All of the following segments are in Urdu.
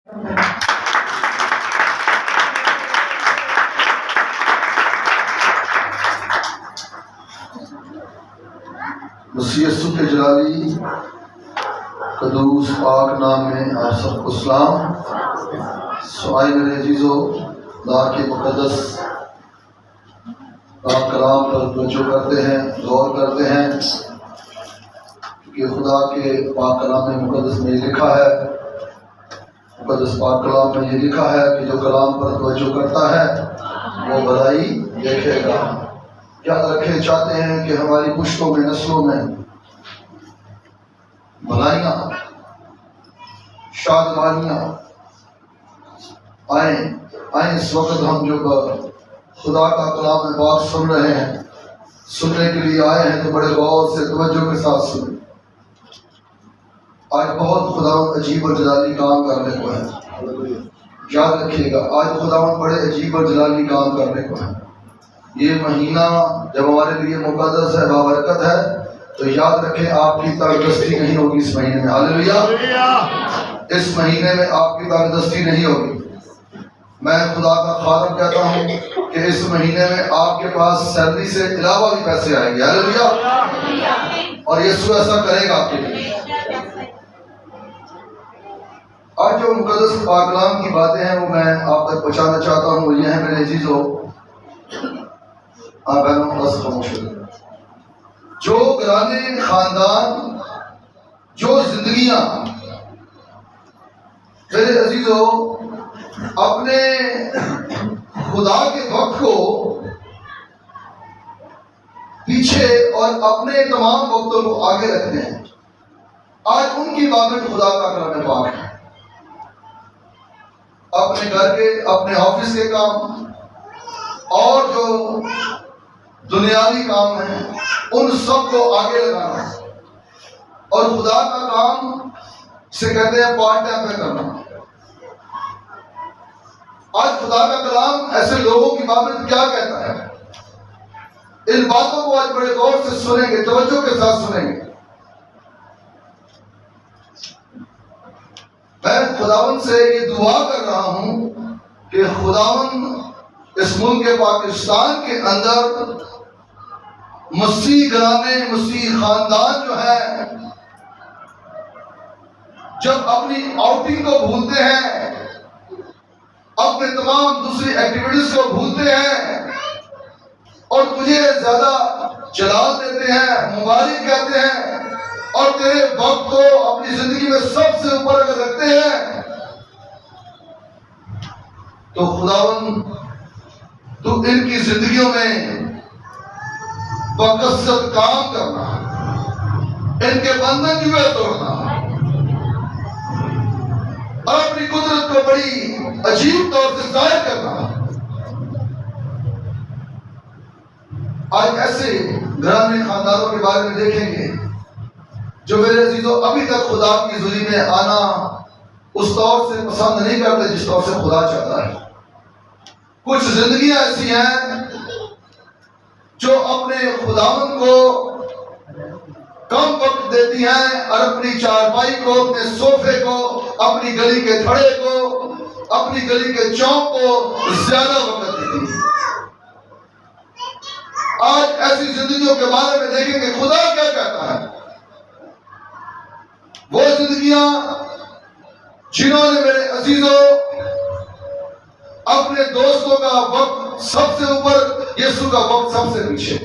مسیح یسوع کے جلالی قدوس پاک نام میں آپ سب کو سلام۔ آئے میرے عزیزو، خدا کے مقدس پاک کلام پر توجہ کرتے ہیں، غور کرتے ہیں، کہ خدا کے پاک کلام میں مقدس میں یہ لکھا ہے، مقدس پاک کلام میں یہ لکھا ہے کہ جو کلام پر توجہ کرتا ہے وہ بھلائی دیکھے گا۔ یاد رکھے چاہتے ہیں کہ ہماری پشتوں میں، نسلوں میں بھلائیاں، شادمانیاں آئیں۔ اس وقت ہم جو خدا کا کلام پاک سن رہے ہیں، سننے کے لیے آئے ہیں، تو بڑے غور سے توجہ کے ساتھ سنیں۔ آج بہت خدا عجیب اور جلالی کام کرنے کو ہے، یاد رکھیے گا۔ آج خدا بڑے عجیب اور جلالی کام کرنے کو ہے۔ یہ مہینہ جب ہمارے لیے مقدس ہے، بابرکت ہے، تو یاد رکھیں آپ کی تاغدستی نہیں ہوگی اس مہینے میں۔ ہاللیلویہ! اس مہینے میں آپ کی تاغدستی نہیں ہوگی۔ میں خدا کا خادم کہتا ہوں کہ اس مہینے میں آپ کے پاس سیلری سے علاوہ بھی پیسے آئیں گے۔ ہاللیلویہ! اور یسوع ایسا کرے گا آپ کے لیے۔ آج جو مقدس پاک کلام کی باتیں ہیں وہ میں آپ تک پہنچانا چاہتا ہوں، وہ یہ ہے میرے عزیزو، آپ بہنوں بس خاموش ہو جائیں۔ جو گھرانے، خاندان، جو زندگیاں میرے عزیزو اپنے خدا کے وقت کو پیچھے اور اپنے تمام وقتوں کو آگے رکھتے ہیں، آج ان کی بابت خدا کا کلام پاک ہے۔ اپنے گھر کے، اپنے آفس کے کام اور جو دنیاوی کام ہیں ان سب کو آگے لگانا، اور خدا کا کام سے کہتے ہیں پارٹ ٹائم پہ کرنا۔ آج خدا کا کلام ایسے لوگوں کی بابت کیا کہتا ہے، ان باتوں کو آج بڑے غور سے سنیں گے، توجہ کے ساتھ سنیں گے۔ میں خداوند سے یہ دعا کر رہا ہوں کہ خداوند اس ملک پاکستان کے اندر مسیح گھرانے، مسیح خاندان جو ہے جب اپنی آؤٹنگ کو بھولتے ہیں، اپنے تمام دوسری ایکٹیویٹیز کو بھولتے ہیں اور تجھے زیادہ جلال دیتے ہیں، مبارک کہتے ہیں، اور تیرے وقت کو اپنی زندگی میں سب سے اوپر اگر رکھتے ہیں، تو خداوند تو ان کی زندگیوں میں بکثرت کام کرنا، ان کے بندھن جو ہے توڑنا، اور اپنی قدرت کو بڑی عجیب طور سے ظاہر کرنا۔ آج ایسے گھرانے، خاندانوں کے بارے میں دیکھیں گے جو میرے عزیزوں ابھی تک خدا کی حضوری میں آنا اس طور سے پسند نہیں کرتے جس طور سے خدا چاہتا ہے۔ کچھ زندگیاں ایسی ہیں جو اپنے خداوند کو کم وقت دیتی ہیں اور اپنی چارپائی کو، اپنے صوفے کو، اپنی گلی کے تھڑے کو، اپنی گلی کے چوک کو زیادہ وقت دیتی ہیں۔ آج ایسی زندگیوں کے بارے میں دیکھیں کہ خدا کیا کہتا ہے۔ وہ زندگیاں جنہوں نے میرے عزیزوں اپنے دوستوں کا وقت سب سے اوپر، یسوع کا وقت سب سے پیچھے،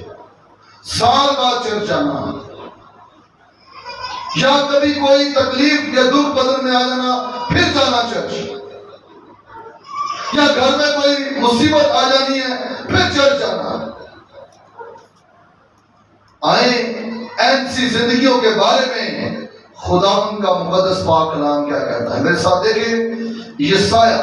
سال بعد چرچ جانا، یا کبھی کوئی تکلیف یا دکھ بدن میں آ جانا پھر جانا چرچ، یا گھر میں کوئی مصیبت آ جانی ہے پھر چرچ جانا۔ آئیں ایسی زندگیوں کے بارے میں خداوند کا مقدس پاک کلام کیا کہتا ہے۔ میرے ساتھ دیکھیں یسایہ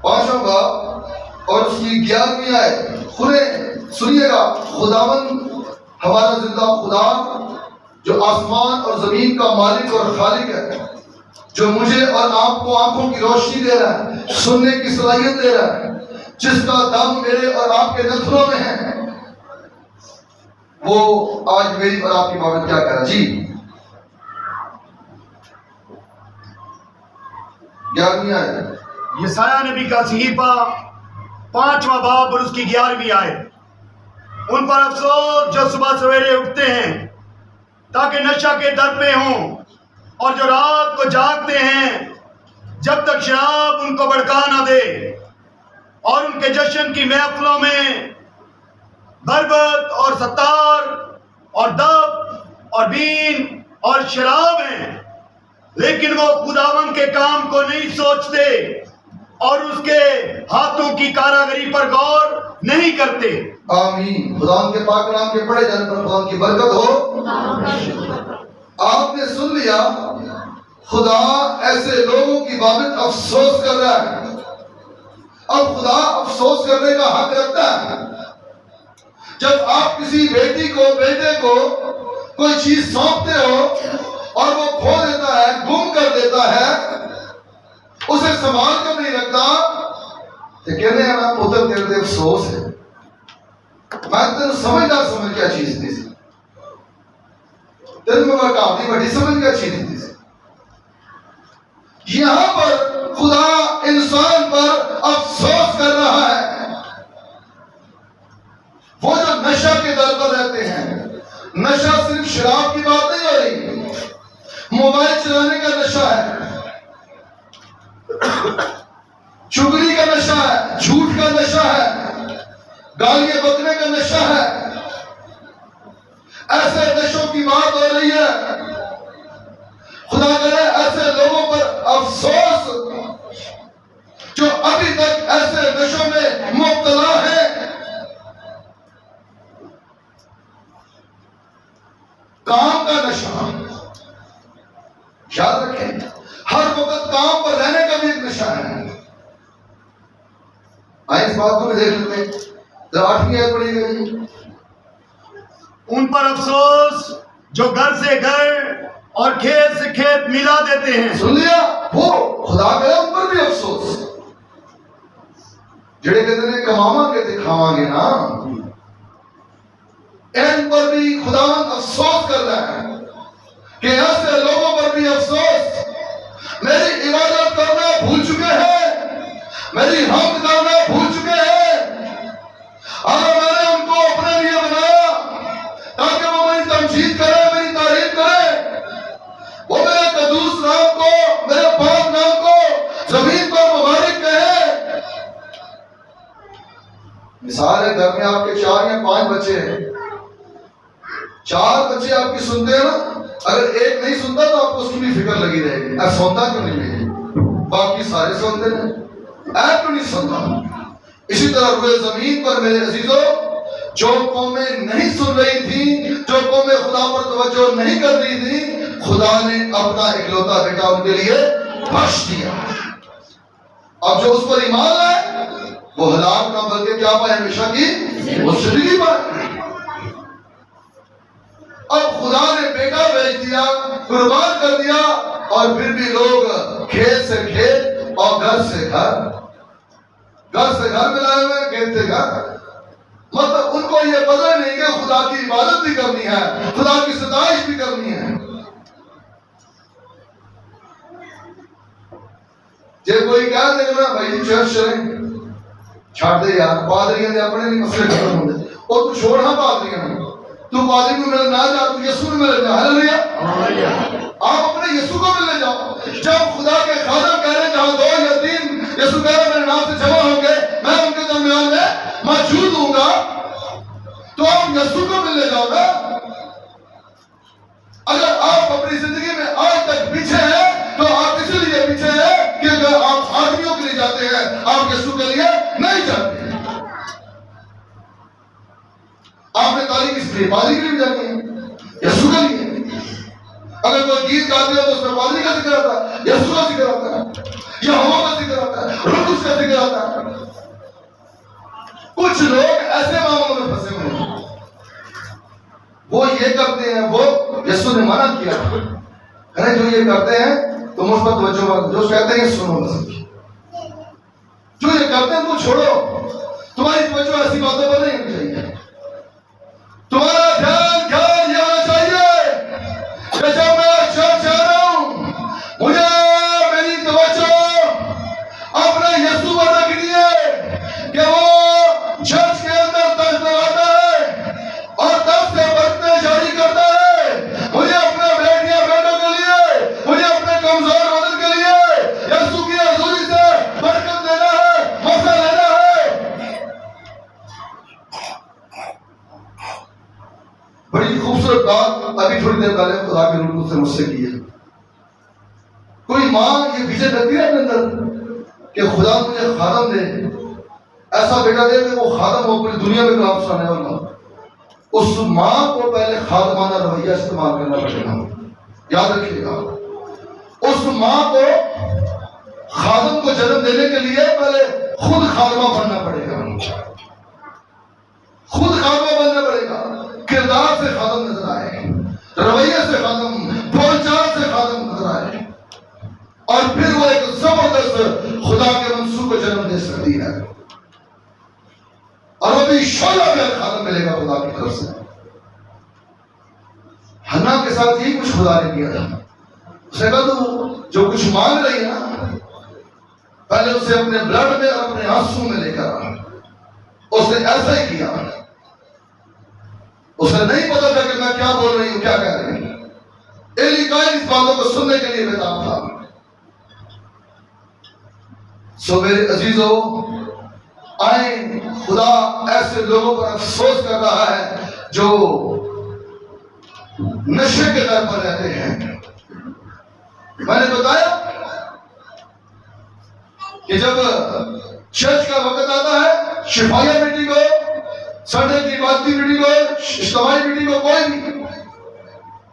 پانچواں باب اور اس کی 11ویں آیت سنیے گا۔ خداوند ہمارا زندہ خدا جو آسمان اور زمین کا مالک اور خالق ہے، جو مجھے اور آپ کو آنکھوں کی روشنی دے رہا ہے، سننے کی صلاحیت دے رہا ہے، جس کا دم میرے اور آپ کے نتھنوں میں ہے، وہ آج میری اور آپ کی بابت کیا کہہ رہا ہے؟ جی 11ویں آیت، یسایہ نبی کا صحیفہ 5واں باب اور اس کی 11ویں آیت۔ ان پر افسوس جو صبح سویرے اٹھتے ہیں تاکہ نشہ کے در پہ ہوں، اور جو رات کو جاگتے ہیں جب تک شراب ان کو بھڑکا نہ دے، اور ان کے جشن کی محفلوں میں بربت اور ستار اور دب اور بین اور شراب ہیں، لیکن وہ خداوند کے کام کو نہیں سوچتے اور اس کے ہاتھوں کی کاراگری پر غور نہیں کرتے۔ آمین۔ خدا کے پاک نام کے پڑھے جانے پر خدا کی برکت ہو۔ آپ نے سن لیا، خدا ایسے لوگوں کی بابت افسوس کر رہا ہے۔ اب خدا افسوس کرنے کا حق رکھتا ہے۔ جب آپ کسی بیٹی کو، بیٹے کو کوئی چیز سونپتے ہو اور وہ کھو دیتا ہے، گم کر دیتا ہے، اسے سنبھال کر نہیں رکھتا، تو کہنے ہیں نا پتر تیرے تے افسوس ہے، میں تیرے سمجھدار سمجھ کیا چیز تھی، تیرے میں کافی بڑی سمجھ کیا چیز تھی۔ یہاں پر خدا انسان پر افسوس کر رہا ہے۔ وہ جو نشہ کے در پر رہتے ہیں، نشہ صرف شراب کی بات نہیں ہو رہی، موبائل چلانے کا نشہ ہے، چگلی کا نشہ ہے، جھوٹ کا نشہ ہے، گالیاں بکنے کا نشہ ہے، ایسے نشوں کی بات ہو رہی ہے۔ خدا کرے ایسے لوگوں پر افسوس جو ابھی تک ایسے نشوں میں مبتلا ہیں۔ کام کا نشہ، یاد رکھیں ہر وقت کام پر رہنے کا بھی ایک نشہ ہے۔ آئیں اس بات کو بھی دیکھ لیتے ہیں، 8ویں آیت پڑھی گئی۔ ان پر افسوس جو گھر سے گھر اور کھیت سے کھیت ملا دیتے ہیں۔ سن لیا، وہ خدا گیا ان پر بھی افسوس، جڑے کہتے ہیں کماواں گے تے کھاواں گے نا، ان پر بھی خداوند افسوس کر رہا ہے کہ ایسے لوگوں پر بھی افسوس، میری عبادت کرنا بھول چکے ہیں، میری حمد کرنا بھول چکے ہیں، اور میں نے ان کو اپنے لیے بنایا تاکہ وہ میری تمجید کرے، میری تعریف کرے، وہ میرے قدوس نام کو، میرے پاک نام کو زمین پر مبارک کہے۔ مثال ہے، گھر میں آپ کے 4 یا 5 بچے ہیں، 4 بچے آپ کی سنتے ہیں نا، اگر ایک نہیں سنتا تو آپ کو اس کی بھی فکر لگی رہے گی، اب سنتا کیوں نہیں ہے، باقی سارے سنتے ہیں، ایپ کیوں نہیں سنتا۔ اسی طرح روئے زمین پر میرے عزیزوں، جو قومیں نہیں سن رہی تھیں، جو قومیں خدا پر توجہ نہیں کر رہی تھیں، خدا نے اپنا اکلوتا بیٹا ان کے لیے بخش دیا۔ اب جو اس پر ایمان لائے وہ ہلاک نہ بلکہ کیا پائے، ہمیشہ کی زندگی پائے۔ اب خدا نے بیٹا بھیج دیا، قربان کر دیا، اور پھر بھی لوگ کھیت سے کھیت اور گھر سے گھر ملائے ہوئے، کھیت سے گھر، مطلب ان کو یہ پتہ نہیں کہ خدا کی عبادت بھی کرنی ہے، خدا کی ستائش بھی کرنی ہے۔ جب کوئی کہہ دے گا بھائی چرچ چلیں، چھاڑ دے یار، پادریاں دے اپنے نہیں مسئلے ختم ہوندے، اور تو چھوڑ ہاں پادریاں، تو پادری کو ملنے نہ جا، تو یسوع کو ملنے جا۔ ہلیلویا، آپ اپنے یسوع کو ملنے جاؤ۔ جب خدا کے خادم کہہ رہے جہاں 2 یا 3 یسوع کہہ رہے میرے نام سے جمع ہوں گے، میں ان کے درمیان میں موجود ہوں گا، تو آپ یسوع کو ملنے جاؤ نا۔ اگر آپ اپنی زندگی میں آج تک پیچھے ہیں تو آپ اس لیے پیچھے ہیں کہ اگر آپ آدمیوں کے لیے جاتے ہیں، آپ یسوع کے لیے نہیں جاتے ہیں۔ آپ نے تعلیم اس لیے پادری کے لیے بھی جانی ہے، یسوع کے لیے۔ اگر کوئی گیت گاتے ہو تو اس میں پادری کا ذکر آتا ہے، یسوع کا ذکر آتا ہے، یہوہ کا ذکر آتا ہے، روح کا ذکر آتا ہے۔ کچھ لوگ ایسے معاملوں میں پھنسے ہوئے ہیں، وہ یہ کرتے ہیں، وہ یسوع نے منع کیا ہے جو یہ کرتے ہیں تو مثبت توجہ مت، جو کہتے ہیں سنو بس، جو یہ کرتے ہیں تو چھوڑو، تمہاری توجہ ایسی باتوں پر نہیں ہونی چاہیے، تمہارا دھیان یہ ہونا چاہیے کہ جب میں چرچ جا رہا ہوں مجھے میری توجہ اپنے یسوع پر رکھنی ہے کہ وہ چرچ کے اندر تشت لگاتا ہے اور تب سے برتنے جاری کرتا ہے، مجھے اپنے بیٹیاں بیٹوں کے لیے، مجھے اپنے کمزور بدن کے لیے یسوع کی حضوری سے برکت دینا ہے، موقع لینا ہے۔ بڑی خوبصورت بات ابھی تھوڑی دیر پہلے خدا کے روح سے مجھ سے کی ہے۔ کوئی ماں یہ ویژن رکھتی ہے اپنے اندر کہ خدا مجھے خادم دے، ایسا بیٹا دے کہ وہ خادم ہو، پوری دنیا میں کلام سنانے والا۔ اس ماں کو پہلے خادمانہ رویہ استعمال کرنا پڑے گا، یاد رکھیے گا۔ اس ماں کو خادم کو جنم دینے کے لیے پہلے خود خادمہ بننا پڑے گا، خود خادمہ بننا پڑے گا، کردار سے خادم نظر آئے، رویے سے خادم، بول چال سے خادم نظر آئے، اور پھر وہ ایک زبردست خدا کے منصوب کو جنم دے سکتی ہے، اور وہ بھی شعلہ میں خادم ملے گا خدا کی طرف سے۔ حنا کے ساتھ یہی کچھ خدا نے کیا تھا، اسے کہا تو جو کچھ مانگ رہی ہے نا، پہلے اسے اپنے بلڈ میں اور اپنے آنسو میں لے کر آ، اس نے ایسا ہی کیا۔ اسے نہیں پتا تھا کہ میں کیا بول رہی ہوں، کیا کہہ رہی ہوں۔ ایلی قائل اس باتوں کو سننے کے لیے بیدار تھا۔ سو میرے عزیزو، آئیں، خدا ایسے لوگوں پر افسوس کر رہا ہے جو نشے کے در پر رہتے ہیں۔ میں نے بتایا کہ جب چرچ کا وقت آتا ہے، شفایہ میٹنگ ہو، سنڈے کی عبادتی میٹنگ ہو، اجتماعی میٹنگ ہو، کوئی نہیں،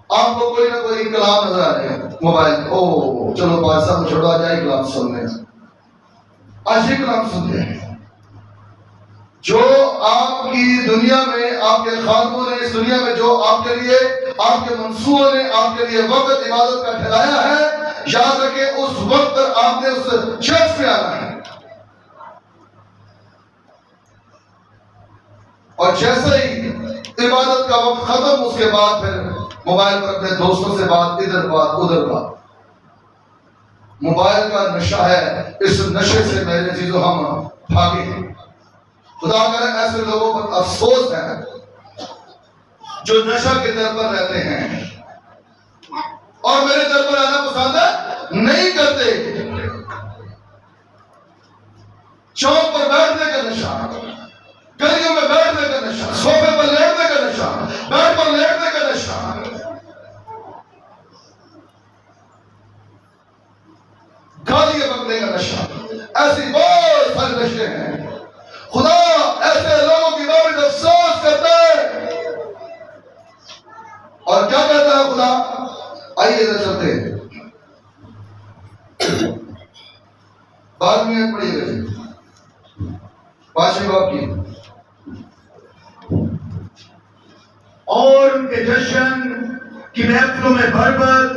آپ کو کوئی نہ کوئی کلام نظر آ رہے ہیں موبائل، او چلو پاس صاحب چھوڑو آ جائے کلام سننے، آج یہ کلام سنتے ہیں۔ جو آپ کی دنیا میں آپ کے خادموں نے، اس دنیا میں جو آپ کے لیے، آپ کے منصوبوں نے آپ کے لیے وقت عبادت کا ٹھہرایا ہے، یاد رکھیں اس وقت پر آپ نے اس چرچ میں آنا ہے، اور جیسے ہی عبادت کا وقت ختم، اس کے بعد پھر موبائل پر اپنے دوستوں سے بات، ادھر بات ادھر بات۔ موبائل کا نشہ ہے، اس نشے سے میرے عزیزو ہم بھاگیں۔ خدا کرے ایسے لوگوں پر افسوس ہے جو نشہ کے در پر رہتے ہیں اور میرے در پر آنا پسند نہیں کرتے۔ چوک پر بیٹھنے کا نشہ، گلیوں میں بیٹھنے کا نشہ، صوفے پر لیٹنے کا نشہ، بیڈ پر لیٹنے کا نشہ، گالیاں بکنے کا نشہ، ایسی بہت سارے نشے ہیں۔ خدا ایسے لوگوں کی بابت افسوس کرتا ہے، اور کیا کہتا ہے خدا؟ آئیے ادھر چلتے ہیں، 12ویں آیت پڑھیے گا، 5ویں باب کی۔ اور ان کے جشن کی محفلوں میں بھربت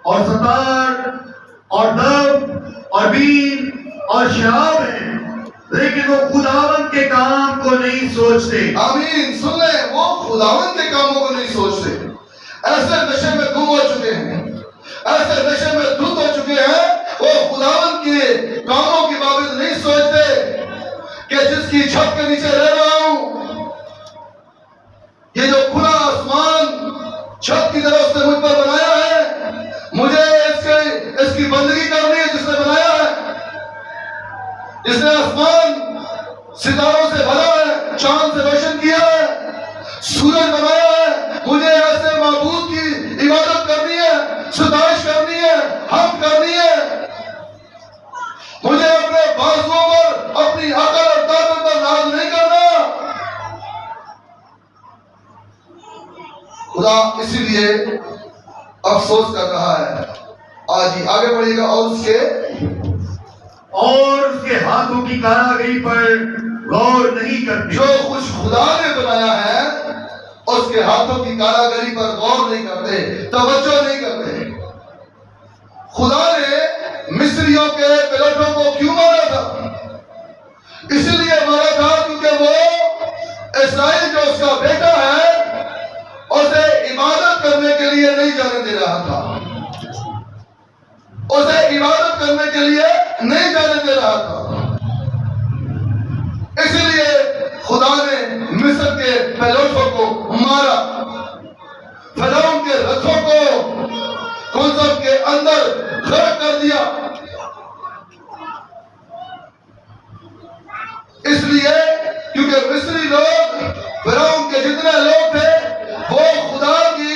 اور ستار اور دب اور بین اور شراب ہیں، لیکن وہ خداوند کے کام کو نہیں سوچتے۔ آمین، سن لیں، وہ خداوند کے کاموں کو نہیں سوچتے۔ ایسے نشے میں گم ہو چکے ہیں، ایسے نشے میں دھت ہو چکے ہیں، وہ خداوند کے کاموں کی بابت نہیں سوچتے کہ جس کی چھت کے نیچے رہ رہا ہوں، یہ جو کھلا آسمان چھت کی طرف سے مجھ پر بنایا ہے، مجھے اس کی بندگی کرنی ہے جس نے بنایا ہے، جس نے آسمان ستاروں سے بھرا ہے، چاند سے روشن کیا ہے، سورج بنایا ہے، مجھے ایسے معبود کی عبادت کرنی ہے، ستائش کرنی ہے، حمد کرنی ہے، مجھے اپنے بازوؤں پر، اپنی عقل اور طاقت پر ناز نہیں کرنا۔ خدا اسی لیے افسوس کر رہا ہے۔ آج ہی آگے بڑھے گا، اور اس کے ہاتھوں کی کاراگری پر غور نہیں کرتے۔ جو کچھ خدا نے بنایا ہے اس کے ہاتھوں کی کاراگری پر غور نہیں کرتے، توجہ نہیں کرتے۔ خدا نے مصریوں کے پلٹوں کو کیوں مارا تھا؟ اس لیے مارا تھا کیونکہ وہ اسرائیل جو اس کا بیٹا ہے اسے عبادت کرنے کے لیے نہیں جانے دے رہا تھا، اسے عبادت کرنے کے لیے نہیں جانے دے رہا تھا۔ اس لیے خدا نے مصر کے پہلوٹوں کو مارا، فرعون کے رتھوں کو کنزب کے اندر غرق کر دیا۔ اس لیے کیونکہ مصری لوگ، فرعون کے جتنے لوگ تھے، وہ خدا کی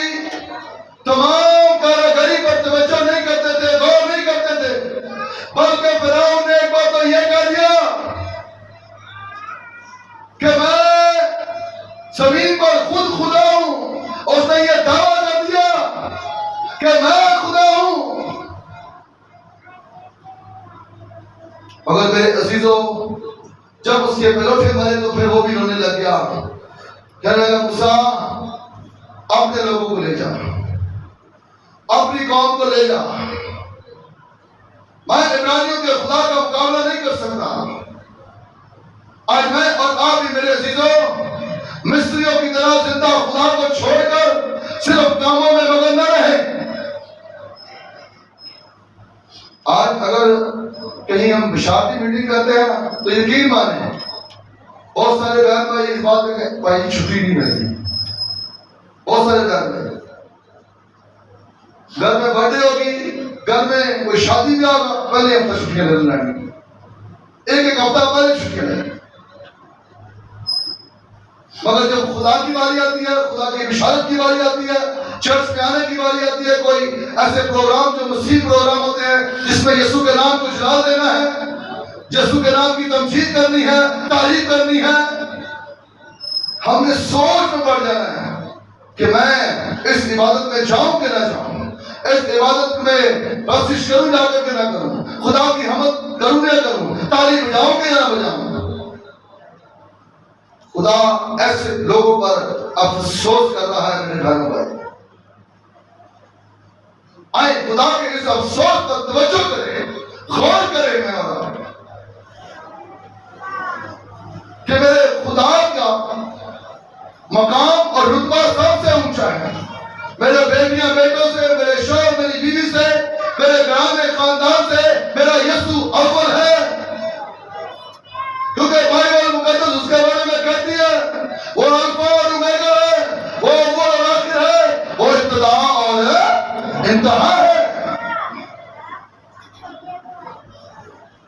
تمام کاراگری پر توجہ نہیں کرتے تھے، غور نہیں کرتے تھے، بلکہ فرعون نے ایک بار تو یہ کہہ دیا کہ میں زمین پر خود خدا ہوں۔ اس نے یہ دعویٰ کر دیا کہ میں خدا ہوں۔ مگر میرے عزیزوں، جب اس کے پلوٹے مرے تو پھر وہ بھی رونے لگ گیا، کہنے لگا موسیٰ اپنے لوگوں کو لے جا، اپنی قوم کو لے جا، میں عبرانیوں کے خدا کا مقابلہ نہیں کر سکتا۔ آج میں اور آپ بھی میرے عزیزوں مصریوں کی طرح زندہ خدا کو چھوڑ کر صرف کاموں میں مگن نہ رہیں۔ آج اگر کہیں ہم بشارتی میٹنگ کرتے ہیں تو یقین مانیں بہت سارے بہن بھائی اس بات میں بھائی چھٹی نہیں ملتی، بہت سارے بہن بھائی گھر میں برتھ ڈے ہوگی، گھر میں کوئی شادی بھی ہوگا، پہلے ہفتہ چھٹیاں لے لیں گے، ایک ہفتہ پہلے چھٹیاں لیں۔ مگر جب خدا کی باری آتی ہے، خدا کی بشارت کی باری آتی ہے، چرچ میں آنے کی باری آتی ہے، کوئی ایسے پروگرام جو مسیح پروگرام ہوتے ہیں جس میں یسوع کے نام کو جلال دینا ہے، یسوع کے نام کی تمجید کرنی ہے، تعریف کرنی ہے، ہم نے سوچ میں پڑ جانا ہے کہ میں اس عبادت میں جاؤں کہ نہ جاؤں، اس عبادت میں بخشش کروں جا کر کے نہ کروں، خدا کی حمد کروں یا کروں، تالی بجاؤں کہ نہ بجاؤں۔ خدا ایسے لوگوں پر افسوس کر رہا ہے میرے بھائیوں بھائی۔ آئے خدا کے اس افسوس پر توجہ کریں، غور کریں میں اور آپ کہ میرے خدا کا مقام اور رتبہ سب سے اونچا ہے۔ میرے بیٹیاں بیٹوں سے، میرے شوہر میری بیوی سے، میرے گھرانے خاندان سے میرا یسوع اول ہے، کیونکہ بائبل مقدس اس کے بارے میں کہتی ہے وہ الفا اور اومیگا ہے، وہ اول اور آخر ہے، وہ ابتدا اور انتہا ہے۔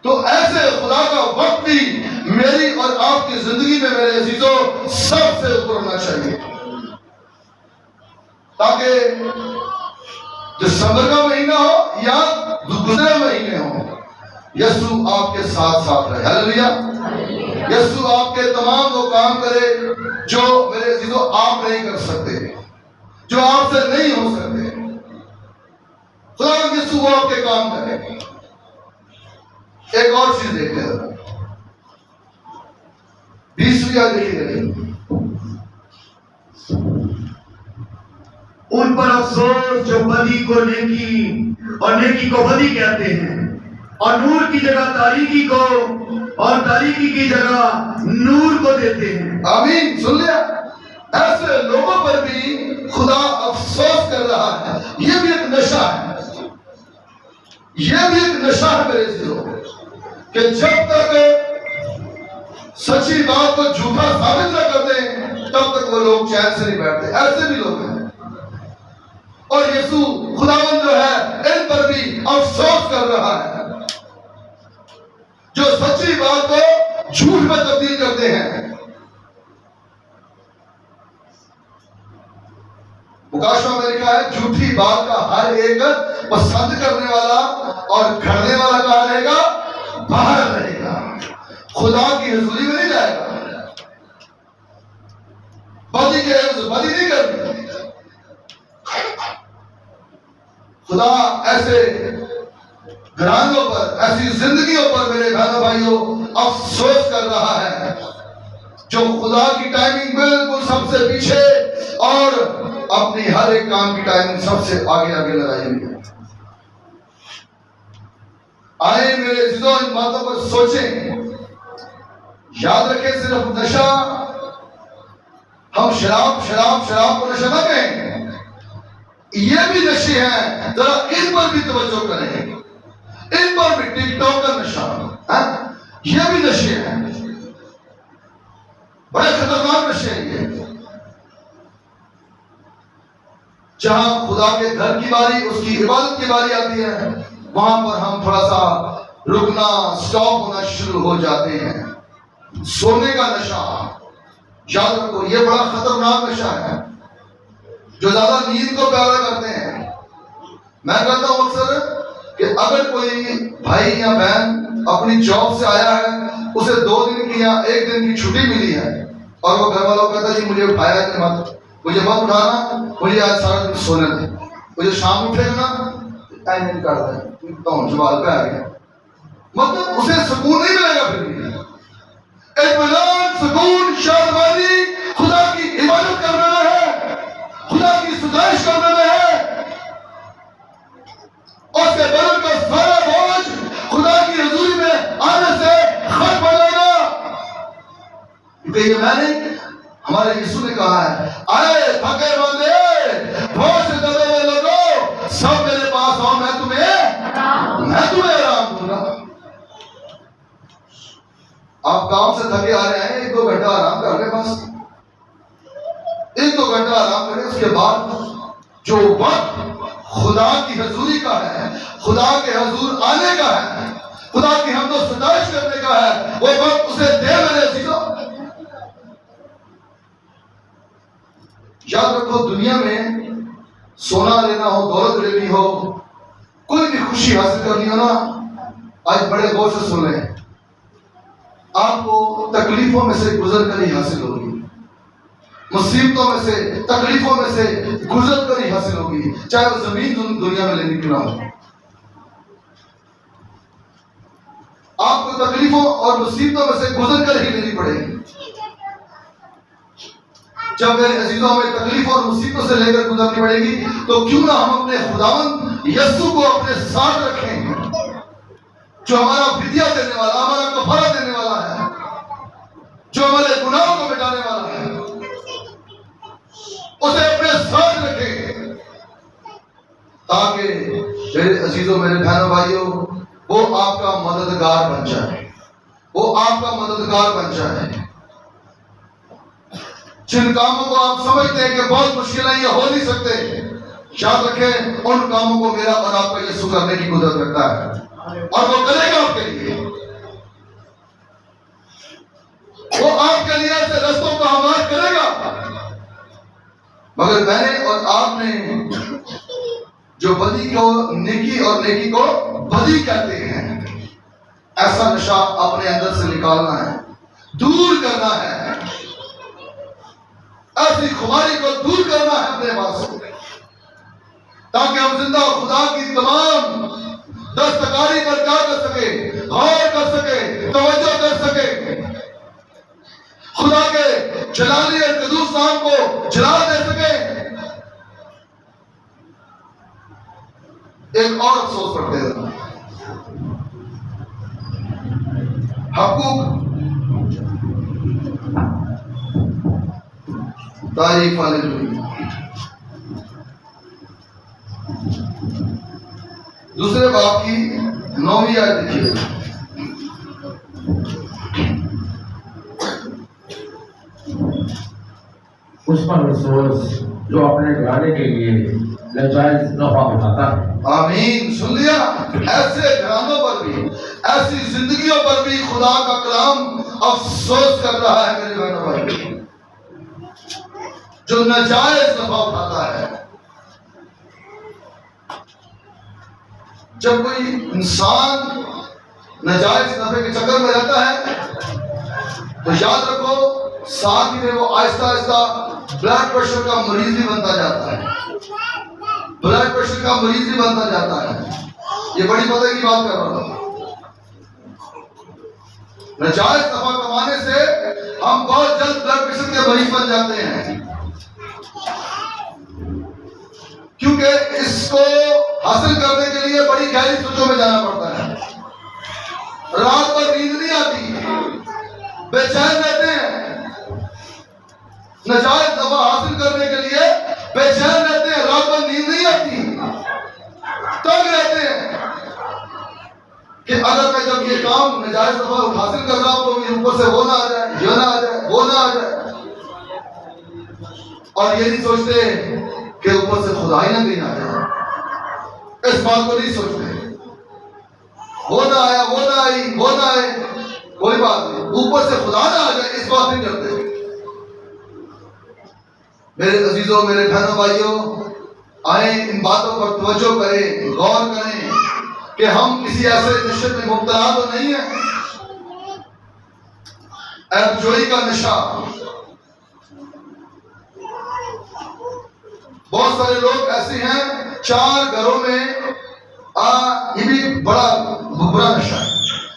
تو ایسے خدا کا وقت بھی میری اور آپ کی زندگی میں میرے عزیزوں سب سے اوپر ہونا چاہیے، تاکہ دسمبر کا مہینہ ہو یا گزرے مہینے ہو، یسوع آپ کے ساتھ ساتھ رہے۔ ہلیلویا۔ یسوع آپ کے تمام وہ کام کرے جو میرے عزیزوں آپ نہیں کر سکتے، جو آپ سے نہیں ہو سکتے۔ خدا یسوع وہ آپ کے کام کرے۔ ایک اور چیز دیکھ لیں، 20ویں آیت دیکھیے۔ ان پر افسوس جو بدی کو نیکی اور نیکی کو بدی کہتے ہیں، اور نور کی جگہ تاریکی کو اور تاریکی کی جگہ نور کو دیتے ہیں۔ آمین۔ سن لیا، ایسے لوگوں پر بھی خدا افسوس کر رہا ہے۔ یہ بھی ایک نشہ ہے، یہ بھی ایک نشہ ہے میرے عزیزوں، کہ جب تک سچی بات کو جھوٹا ثابت نہ کر دیں تب تک وہ لوگ چین سے نہیں بیٹھتے۔ ایسے بھی لوگ ہیں، اور یسوع خداوند جو ہے ان پر بھی افسوس کر رہا ہے جو سچی بات کو جھوٹ میں تبدیل کرتے ہیں۔ مکاشفہ میں لکھا ہے جھوٹی بات کا ہر ایک پسند کرنے والا اور گھڑنے والا کہاں رہے گا؟ باہر رہے گا، خدا کی حضوری میں نہیں جائے گا۔ بدی کے عوض بدی نہیں کرنی۔ خدا ایسے گھرانوں پر، ایسی زندگیوں پر میرے بہنوں بھائیوں افسوس کر رہا ہے جو خدا کی ٹائمنگ بالکل سب سے پیچھے اور اپنی ہر ایک کام کی ٹائمنگ سب سے آگے آگے لگائی ہوئی ہے۔ آئے میرے عزیزوں ان باتوں پر سوچیں. یاد رکھیں صرف نشہ ہم شراب کو نشہ نہ کہیں, یہ بھی نشے ہیں, ذرا ان پر بھی توجہ کریں, ان پر بھی. ٹک ٹاک کا نشہ یہ بھی نشے ہیں, بڑے خطرناک نشے ہیں یہ. جہاں خدا کے گھر کی باری, اس کی عبادت کی باری آتی ہے, وہاں پر ہم تھوڑا سا رکنا, سٹاپ ہونا شروع ہو جاتے ہیں. سونے کا نشہ, یاد رکھو یہ بڑا خطرناک نشہ ہے. جو زیادہ نیند کو پیدا کرتے ہیں, میں کہتا ہوں اکثر کہ اگر کوئی بھائی یا بہن اپنی جاب سے آیا ہے, اسے 2 دن کی یا 1 دن کی چھٹی ملی ہے, اور وہ گھر والوں کو کہتا ہے جی مجھے اٹھایا کہ مجھے مت اٹھانا, مجھے آج سارا دن سونے دیں, مجھے شام اٹھے گا نا ٹائم نہیں کاٹتا ہے, جوال پہ آ گیا. مطلب اسے سکون نہیں ملے گا. پھر بھی اطمینان, سکون, شادمانی خدا کی عبادت کرنے میں ہے, خدا کی ستائش کرنے میں ہے. اور اس کے بدن کا سارا بوجھ خدا کی حضوری میں آنے سے ختم ہو جائے گا. کیونکہ یہ میں نے, ہمارے یسوع نے کہا ہے, آئے تھکے مندے بوجھ سے دبے ہوئے لوگوں, سب میرے پاس آؤ, میں تمہیں آرام دوں گا. آپ کام سے تھکے آ رہے ہیں, 1-2 گھنٹہ آرام کر لیں, بس 1-2 گھنٹہ آرام کریں. اس کے بعد جو وقت خدا کی حضوری کا ہے, خدا کے حضور آنے کا ہے, خدا کی حمد و ستائش کرنے کا ہے, وہ وقت اسے دے میرے عزیزوں. یاد رکھو دنیا میں سونا لینا ہو, دولت لینی ہو, کوئی بھی خوشی حاصل کرنی ہو نا, آج بڑے غور سے سن لیں, آپ کو تکلیفوں میں سے گزر کر ہی حاصل ہوگی, مصیبتوں میں سے, تکلیفوں میں سے گزر کر ہی حاصل ہوگی, چاہے وہ زمین دنیا میں لینی کیوں نہ ہو. آپ کو تکلیفوں اور مصیبتوں میں سے گزر کر ہی لینی پڑے گی. جب میرے عزیزوں ہمیں تکلیفوں اور مصیبتوں سے لے کر گزرنی پڑے گی, تو کیوں نہ ہم اپنے خداوند یسوع کو اپنے ساتھ رکھیں, جو ہمارا فدیہ دینے والا, ہمارا کفارہ دینے والا ہے, جو ہمارے گناہوں کو مٹانے والا ہے. اسے اپنے ساتھ رکھیں تاکہ میرے عزیزوں, میرے بہنوں بھائیوں, وہ آپ کا مددگار بن جائے, وہ آپ کا مددگار بن جائے. جن کاموں کو آپ سمجھتے ہیں کہ بہت مشکل ہے, یہ ہو نہیں سکتے, یاد رکھیں ان کاموں کو میرا اور آپ کا یسوع کرنے کی قدرت رکھتا ہے, اور وہ کرے گا آپ کے لیے. وہ آپ کے لیے ایسے رستوں کو ہموار کرے گا. مگر میں نے اور آپ نے جو بدی کو نیکی اور نیکی کو بدی کہتے ہیں, ایسا نشہ اپنے اندر سے نکالنا ہے, دور کرنا ہے, ایسی خماری کو دور کرنا ہے اپنے پاس سے, تاکہ ہم زندہ خدا کی تمام دستکاری پر کیا کر سکے, غور کر سکے, توجہ کر سکے, خدا کے جلالی اور قدوس نام کو جلا دے سکے. ایک اور افسوس پڑھتے ہیں, حقوق تعریف ہاللویا. دوسرے باب کی 9ویں آیت دیکھیے. اس پر افسوس جو اپنے گھرانے کے لیے ناجائز نفع اٹھاتا ہے. آمین. سن لیا, ایسے گھرانوں پر بھی, ایسی زندگیوں پر بھی خدا کا کلام افسوس کر رہا ہے میرے بہنوں بھائی, جو ناجائز نفع اٹھاتا ہے. جب کوئی انسان ناجائز نفع کے چکر میں رہتا ہے تو یاد رکھو ساتھ ہی میں وہ آہستہ آہستہ بلڈ پریشر کا مریض بھی بنتا جاتا ہے, بلڈ پریشر کا مریض بھی بنتا جاتا ہے. یہ بڑی پتہ کی بات کر رہا ہوں. ناجائز نفع کمانے سے ہم بہت جلد بلڈ پریشر کے مریض بن جاتے ہیں, کیونکہ اس کو حاصل کرنے کے لیے بڑی گہری سوچوں میں جانا پڑتا ہے. رات بھر نیند نہیں آتی، بے چین رہتے ہیں، نجائز دوا حاصل کرنے کے لیے بے چین رہتے ہیں، رات بھر نیند نہیں آتی، تنگ رہتے ہیں کہ اگر میں جب یہ کام نجائز دوا حاصل کر رہا ہوں تو مجھے اوپر سے وہ نہ آ جائے، یہ نہ آ جائے، وہ نہ آ جائے، اور یہ نہیں سوچتے کہ اوپر سے خدا ہی نہ کہیں آ جائے، اس بات کو نہیں سوچتے، وہ نہ آیا، وہ نہ آئی، وہ نہ آئے، کوئی بات نہیں، اوپر سے خدا نہ آ جائے، اس بات نہیں کرتے۔ میرے عزیزوں، میرے بہنوں بھائیوں، آئیں ان باتوں پر توجہ کریں، غور کریں کہ ہم کسی ایسے نشے میں مبتلا تو نہیں ہیں۔ عیب جوئی کا نشہ، بہت سارے لوگ ایسے ہیں، 4 گھروں میں یہ بھی بڑا برا نشہ ہے،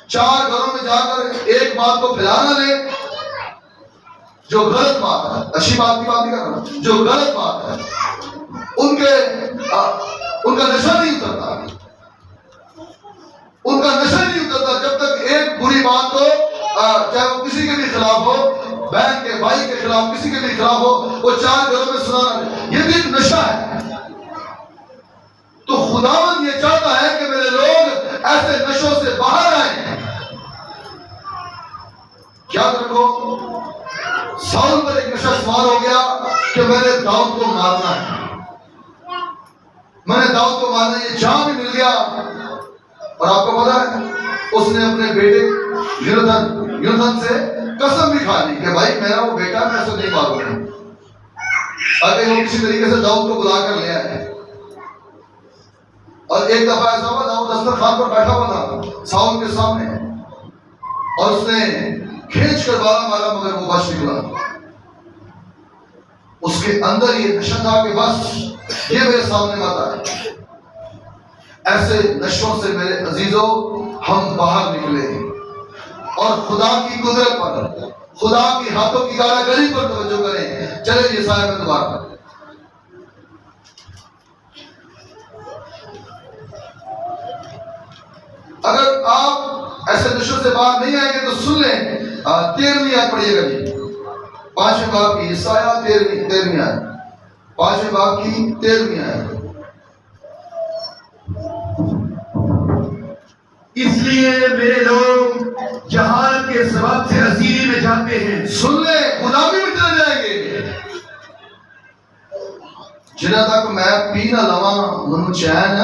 4 گھروں میں جا کر ایک بات کو پھیلانا لے جو غلط بات ہے، اچھی بات کی بات نہیں کر رہا، جو غلط بات ہے، ان کا نشہ نہیں اترتا، ان کا نشہ نہیں اترتا جب تک ایک بری بات کو، چاہے وہ کسی کے بھی خلاف ہو، بہن کے، بھائی کے خلاف، کسی کے بھی خلاف ہو، وہ 4 گھروں میں سنانا، یہ بھی ایک نشہ ہے۔ تو خداوند یہ چاہتا ہے کہ میرے لوگ ایسے نشوں سے باہر آئیں۔ یاد رکھو، ساؤل پر ایک نشہ سوار ہو گیا کہ میں نے داؤد کو مارنا ہے، میں نے داؤد کو مارنا ہے، یہ جہاں بھی مل گیا۔ اور آپ کو پتا ہے اس نے اپنے بیٹے یونتھن سے قسم بھی کھا لی کہ بھائی میرا وہ بیٹا، میں اسے نہیں ماروں گا، اگر وہ کسی طریقے سے داؤد کو بلا کر لے آئے۔ اور ایک دفعہ ایسا ہوا، داؤد دسترخوان پر بیٹھا ہوا تھا ساؤل کے سامنے، اور اس نے کھینچ کر بالا مارا مگر وہ بچ نکلا۔ اس کے اندر یہ نشہ تھا کہ بس یہ میرے سامنے مت آئے۔ ایسے نشوں سے میرے عزیزوں ہم باہر نکلے اور خدا کی قدرت پر، خدا کی ہاتھوں کی کاراگری پر توجہ کریں۔ چلے یہ سایہ میں دوبارہ اگر آپ ایسے نشوں سے باہر نہیں آئیں گے تو سن لیں، 13ویں آیت پڑھیے گا جی، 5ویں باب کی، یسایہ 13ویں آیت، 5ویں باب کی 13ویں آیت۔ اس لیے میرے لوگ جہالت کے سبب سے اسیری میں جاتے ہیں۔ سن لیں، غلامی میں چلے جائیں گے، جنہ تک میں پی نہ لواں منو چین،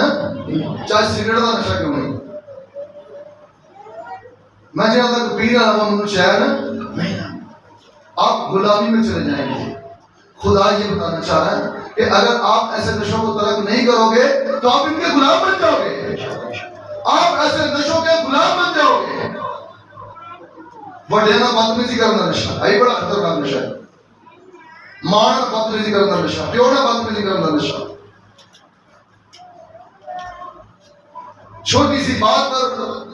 چاہے سگریٹ کا نشہ کیوں نہیں، میں جنہ تک پی نہ لواں منو چین، آپ غلامی میں چلے جائیں گے۔ خدا یہ بتانا چاہ رہا ہے کہ اگر آپ ایسے نشوں کو ترک نہیں کرو گے تو آپ ان کے غلام بن جاؤ گے، آپ ایسے نشوں کے غلام بن جاؤ گے۔ وڈینا بدتمیزی کرنا نشہ ہے، بڑا خطرناک نشہ ہے، مارنا بدتمیزی کرنا نشہ، پیونا بدتمیزی کرنا نشہ، چھوٹی سی بات پر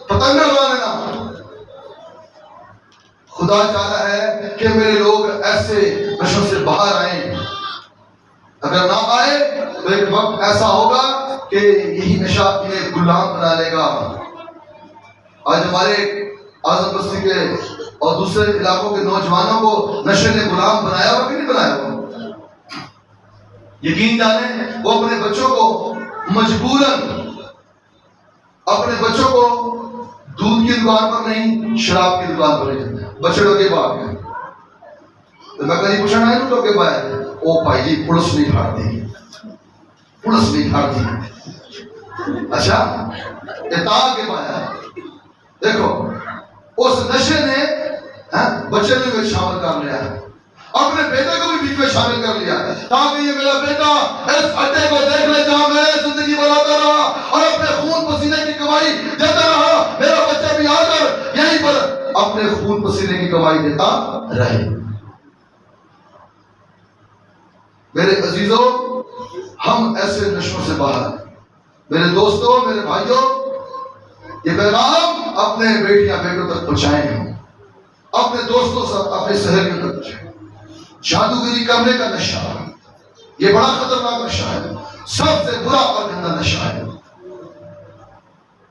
پتنگ اڑا لینا۔ خدا چاہ رہا ہے کہ میرے لوگ ایسے نشوں سے باہر آئیں، اگر نہ آئے تو ایک وقت ایسا ہوگا کہ یہی نشہ انہیں غلام بنا لے گا۔ آج ہمارے اعظم بستی کے اور دوسرے علاقوں کے نوجوانوں کو نشے نے غلام بنایا ہوا کہ نہیں بنایا ہوا؟ یقین جانیں وہ اپنے بچوں کو مجبوراً، اپنے بچوں کو دودھ کی دکان پر نہیں، شراب کی دکان پر لے جاتے ہیں۔ بچے لوگ باہر گئے تو میں کہیں پوچھنا ہے لوگ باہر، او بھائی جی پولیس نہیں کھاڑتی، پولیس نہیں کھاڑتی، اچھا اتار کے پایا۔ دیکھو اس نشے نے بچے نے بھی شامل کر لیا، اپنے بیٹے کو بھی بیچ میں شامل کر لیا، تاکہ یہ میرا بیٹا اس اڈے کو دیکھ لے جہاں میں زندگی بناتا رہا اور اپنے خون پسینے کی کمائی دیتا رہا، میرا بچہ بھی آ کر یہیں پر اپنے خون پسینے کی کمائی دیتا رہے۔ میرے عزیزوں ہم ایسے نشوں سے باہر، میرے دوستوں، میرے بھائیوں، یہ پیغام اپنے بیٹیاں بیٹوں تک پہنچائیں، اپنے دوستوں سے، اپنے سہیلیوں تک پہنچائیں۔ جادوگری کرنے کا نشہ یہ بڑا خطرناک نشہ ہے، سب سے برا اور گندا نشہ ہے،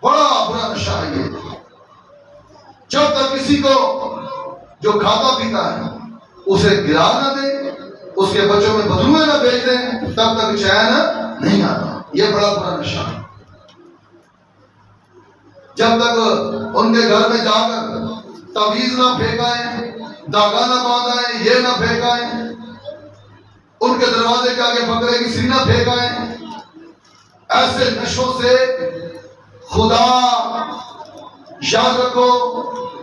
بڑا برا نشہ ہے یہ۔ کسی کو جو کھاتا پیتا ہے اسے گرا نہ دیں، اس کے بچوں میں بدروئے نہ بھیج دیں، تب تک چین نہیں آتا۔ یہ بڑا برا نشہ ہے۔ جب تک ان کے گھر میں جا کر تعویذ نہ پھینکائیں، داغا نہ باندھائیں، یہ نہ پھینکائیں، ان کے دروازے کے آگے بکرے کی سری نہ پھینکائیں، ایسے نشوں سے خدا یاد رکھو،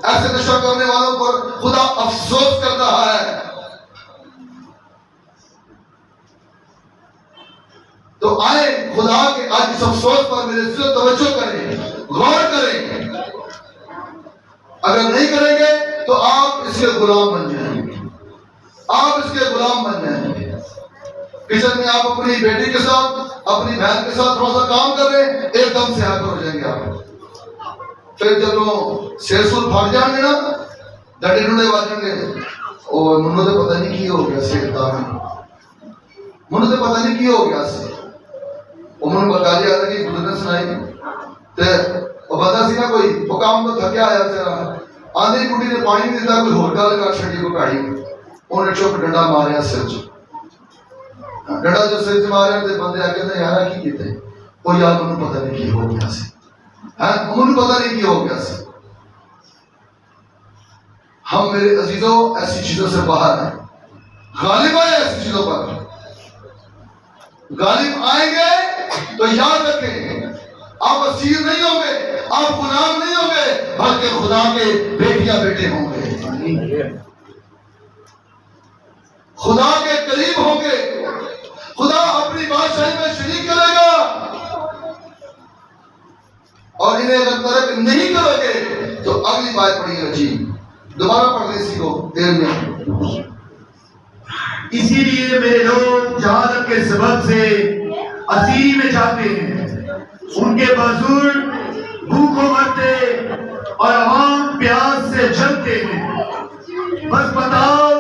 ایسے نشہ کرنے والوں پر خدا افسوس کر رہا ہے۔ تو آئے خدا کے آج اس افسوس پر میرے سے توجہ کریں، غور کریں۔ اگر نہیں کریں گے تو آپ اس کے غلام بن جائیں گے، آپ اس کے غلام بن جائیں گے۔ کچن میں آپ اپنی بیٹی کے ساتھ، اپنی بہن کے ساتھ تھوڑا سا کام کر رہے ہیں، ایک دم سے ہیپر ہو جائیں گے آپ۔ پھر جب وہ سیر سور پھٹ جائیں گے نا، ڈنڈے ڈنڈے باجیں گے، اور منو تو پتہ نہیں کی ہو گیا سے کتاب میں، منو تو پتہ نہیں کی ہو گیا سے، وہ منو بکالی آتا کہ گزرنے سنائی تے وہ بندہ سی نا کوئی، وہ کام تو تھکیا آیا چلا، آندھی بوٹی نے پانی نہیں دیتا، کوئی ہور گل کر چھڑی کو پیڑی، انہیں چپ ڈنڈا ماریا سر چ، ڈنڈا جو سر چ ماریا تے بندے آ کے یار کی کیتے، وہ یار منو پتہ نہیں کی ہو گیا سے، انہوں پتہ نہیں کیا ہو گیا سے۔ ہم میرے عزیزوں ایسی چیزوں سے باہر ہیں، غالب آئے ایسی چیزوں پر، غالب آئیں گے تو یاد رکھیں آپ اسیر نہیں ہوں گے، آپ غلام نہیں ہوں گے، بلکہ خدا کے بیٹیاں بیٹے ہوں گے، خدا کے قریب ہوں گے، خدا اپنی بادشاہی میں شریک کرے گا، اور انہیں اگر ترک نہیں کرو گے تو اگلی بات پڑھی گا جی، دوبارہ پڑھ لیں اسی کو دیر میں۔ اسی لیے میرے لوگ جہالت کے سبب سے اسیری میں جاتے ہیں، ان کے بزرگ بھوکوں مرتے اور عوام پیاس سے جلتے ہیں۔ بس پتال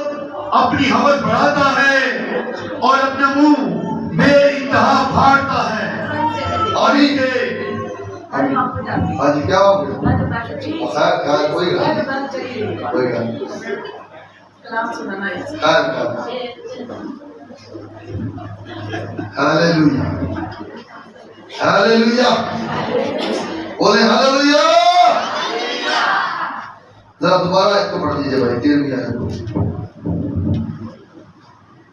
اپنی ہوس بڑھاتا ہے اور اپنا منہ بے انتہا پھاڑتا ہے، اور ان کے آج کیا ہو گیا؟ خیر خیر کوئی گل کوئی گل خیر خیر، ہاللویا ہاللویا، بولے ہاللویا۔ ذرا دوبارہ ایک کو پڑھ دیجیے بھائی، 13ویں آیت کو۔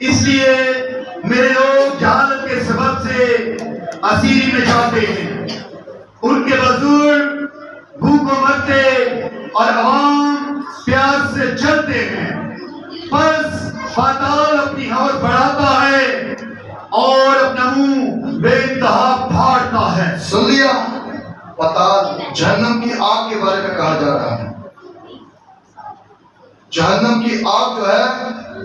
اس لیے میرے لوگ جہالت کے سبب سے اسیری میں جاتے ہیں، ان کے بزرگ بھوکوں مرتے اور عوام پیاس سے جلتے ہیں۔ بس پاتال اپنی ہوس بڑھاتا ہے اور اپنا منہ بے انتہا پھاڑتا ہے۔ سن لیا، پاتال جہنم کی آگ کے بارے میں کہا جا رہا ہے۔ جہنم کی آگ جو ہے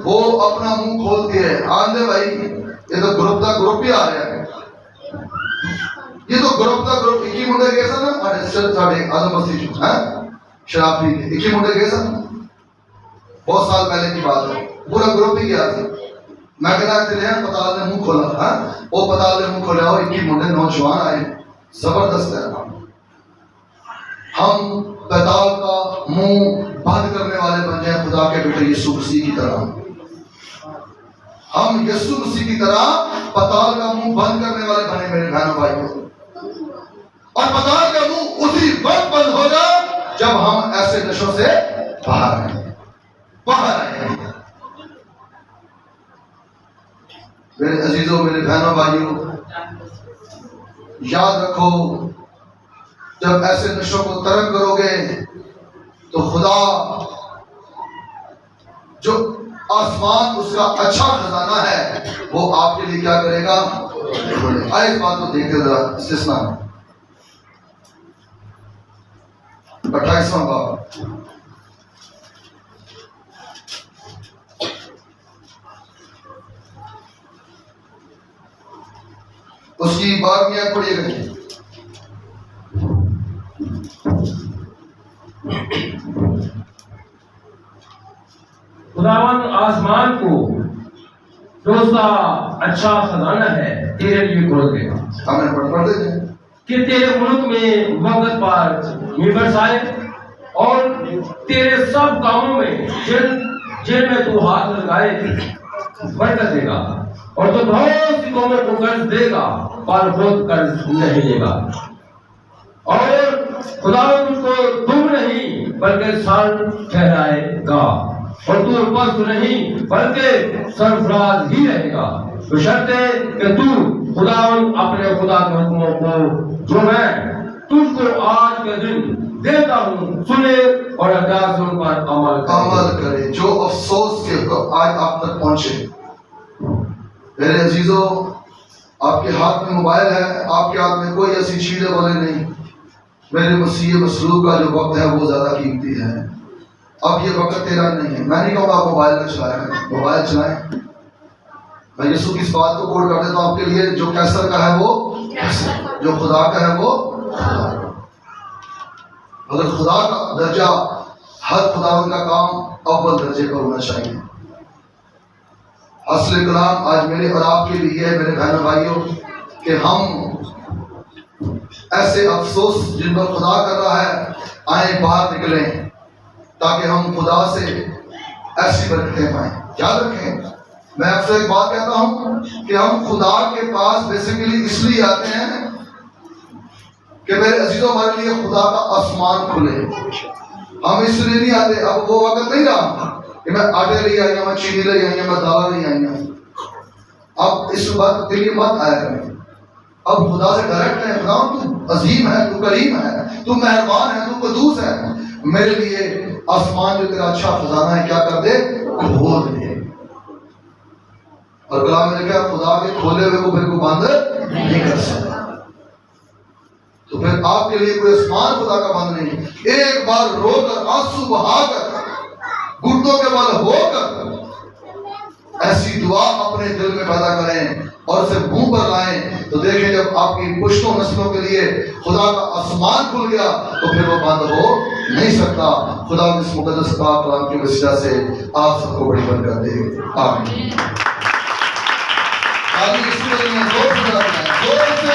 وہ اپنا منہ کھولتی ہے، آندے بھائی یہ تو گروپ ہی آ رہا ہے، یہ تو گروپ ایک ہی منڈے گئے سن ساڑھے آزم مسیح شراب پی کے، ایک ہی منڈے گئے سن، بہت سال پہلے کی بات ہے، پورا گروپ ہی گیا تھا۔ میں کہنا چلے ہیں پتال نے منہ کھولا، وہ پتال نے منہ کھولا اور ایک ہی منڈے نوجوان آئے، زبردست ہے۔ ہم پتال کا منہ بند کرنے والے بن جائیں خدا کے بیٹے یسوع مسیح کی طرح، ہم یسوع مسیح کی طرح پتال کا منہ بند کرنے والے بنے میرے بہنوں بھائیوں، اور پتال کا منہ اسی وقت بند ہوگا جب ہم ایسے نشوں سے باہر آئیں، باہر آئیں۔ میرے عزیزوں، میرے بہنوں بھائیوں، یاد رکھو جب ایسے نشوں کو ترک کرو گے تو خدا جو آسمان اس کا اچھا خزانہ ہے وہ آپ کے لیے کیا کرے گا؟ آئے اس بات کو دیکھتے ذرا، استثناء 28واں باب، اس کی 12ویں آیت پڑھیے گا۔ خداوند آسمان کو جو اس کا اچھا خزانہ ہے تیرے لیے کھول دے گا، ہمیں پڑھ دیتے ہیں کہ تیرے ملک میں وقت پر برسائے اور تیرے سب کاموں میں جن میں تو ہاتھ لگائے برکت دے گا، اور تو بہت سی قوموں کو قرض دے گا پر خود قرض نہیں دے گا، اور خدا تجھ کو تم نہیں بلکہ سر ٹھہرائے گا، اور تو پست نہیں بلکہ سرفراز ہی رہے گا، بشرطے کہ تو خداوند اپنے خدا کے حکموں کو جو میں تجھ کو آج کے دن دیتا ہوں سنے اور احداث ان پر عمل کرے۔ جو افسوس کے آج آپ تک پہنچے، میرے عزیزوں، آپ کے ہاتھ میں موبائل ہے، آپ کے ہاتھ میں کوئی ایسی چیزیں والے نہیں، میرے مسیح مسلوب کا جو وقت ہے وہ زیادہ قیمتی ہے۔ اب یہ وقت تیرا نہیں ہے۔ میں نہیں کہوں گا آپ موبائل کا چلائیں، موبائل چلائیں، میں یسوع کی اس بات کو کوٹ کر دیتا ہوں آپ کے لیے، جو کیسر کا ہے وہ کیسر، جو خدا کا ہے وہ خدا کا۔ مگر خدا کا درجہ، ہر خداوند کا کام اول درجے کا ہونا چاہیے۔ اصل کلام آج میرے اور آپ کے لیے ہے، میرے بہنوں بھائیوں، کہ ہم ایسے افسوس جن پر خدا کر رہا ہے آئیں باہر نکلیں، تاکہ ہم خدا سے ایسی برکتیں پائیں۔ یاد رکھیں، میں آپ سے ایک بات کہتا ہوں کہ ہم خدا کے پاس بیسیکلی اس لیے آتے ہیں کہ میرے عزیزوں ہمارے لیے خدا کا آسمان کھلے۔ ہم اس لیے نہیں آتے، اب وہ وقت نہیں رہا کہ میں آٹے لے آئی ہوں، میں چینی لے آئی ہوں، میں دالا لے آئی ہوں۔ اب اس بات کے لیے مت آیا کریں، اب خدا سے ڈائریکٹ ہے، خدا تو عظیم ہے، تو کریم ہے، تو مہربان ہے، تو قدوس ہے، میرے لیے آسمان جو تیرا اچھا خزانہ ہے کیا کر دے، کھول دے۔ اور کلام میں لکھا ہے خدا کے کھولے ہوئے کو پھر کو بند نہیں کر سکتا۔ تو پھر آپ کے لیے کوئی آسمان خدا کا بند نہیں۔ ایک بار رو کر، آنسو بہا کر، گھٹنوں کے بل ہو کر ایسی دعا اپنے دل میں پیدا کریں اور اسے منہ پر لائیں، تو دیکھیں جب آپ کی پشتوں نسلوں کے لیے خدا کا آسمان کھل گیا تو پھر وہ بند ہو نہیں سکتا۔ خدا اس مقدس پاک کلام کی وسیلہ سے آپ سب کو بڑی برکت دے، آمین۔ آمین۔ اس میں زور سے